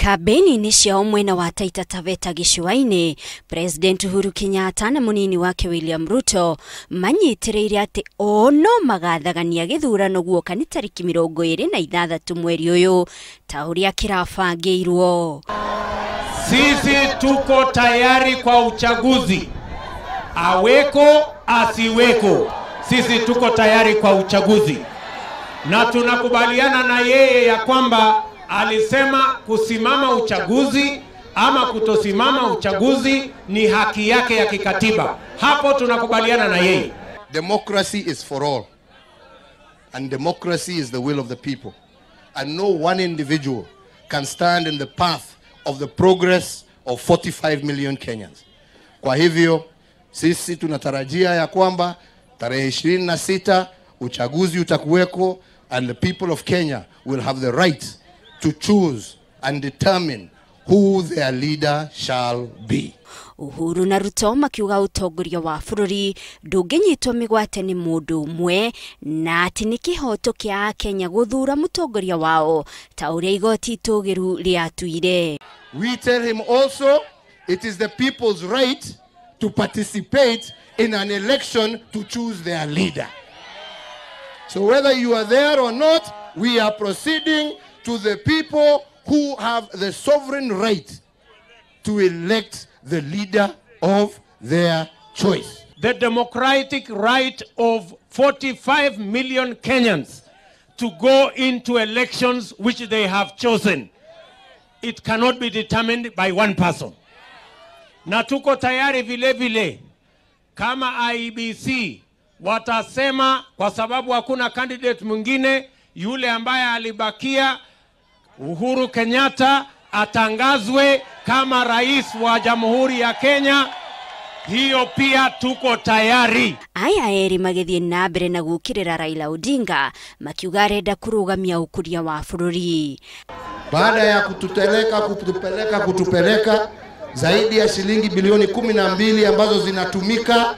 Kabeni ni cia mwena wa Taita Taveta gĩcũa-inĩ, President Uhuru Kenyatta na munini wake William Ruto manyitĩrĩire atĩ ono magathagania gĩthurano guoka nĩ tariki 26 mweri ũyũ ta ũrĩa kĩrabangĩirwo. Sisi tuko tayari kwa uchaguzi. Aweko asiweko, sisi tuko tayari kwa uchaguzi. Na tunakubaliana na yeye ya kwamba alisema kusimama uchaguzi ama kutosimama uchaguzi ni haki yake ya kikatiba. Hapo tunakubaliana na yeye. Democracy is for all. And democracy is the will of the people. And no one individual can stand in the path of the progress of 45 million Kenyans. Kwa hivyo, sisi tunatarajia ya kwamba tarehe 26 uchaguzi utakuweko and the people of Kenya will have the right to choose and determine who their leader shall be. Uhuru na Ruto makiuga utongoria wa bũrũri ndũngĩnyitwo mĩgwate nĩ mũndũ ũmwe na atĩ nĩ kĩhoto kĩa Kenya gũthura mũtongoria wao ta ũrĩa igoti itũgĩru rĩatuire. We tell him also it is the people's right to participate in an election to choose their leader. So whether you are there or not, we are proceeding to the people who have the sovereign right to elect the leader of their choice. The democratic right of 45 million Kenyans to go into elections which they have chosen. It cannot be determined by one person. Na tuko tayari vile vile kama IEBC watasema kwa sababu hakuna candidate mwingine, yule ambaye alibakia Uhuru Kenyatta atangazwe kama rais wa Jamhuri ya Kenya, hiyo pia tuko tayari. Aya eri magethie na mbere na gukirira Raila Odinga makiuga arenda kurugamia ukuria wa bũrũri. Baada ya kutupeleka zaidi ya shilingi bilioni 12 ambazo zinatumika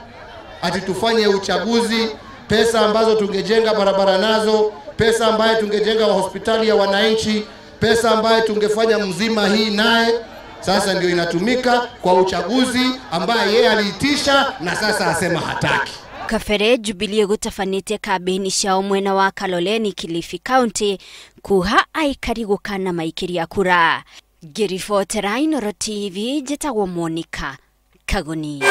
ati tufanye uchaguzi, pesa ambazo tungejenga barabara nazo, pesa ambayo tungejenga wa hospitali ya wananchi, pesa ambayo tungefanya mzima hii naye sasa ndio inatumika kwa uchaguzi ambaye yeye aliitisha na sasa asema hataki. Kafere Jubilee gutafanite kabeni cia mwena wa Kaloleni Kilifi County kuha aikari gukana maikiria kura. Ngiribotera Inooro TV njĩtagwo Monica Kagoni.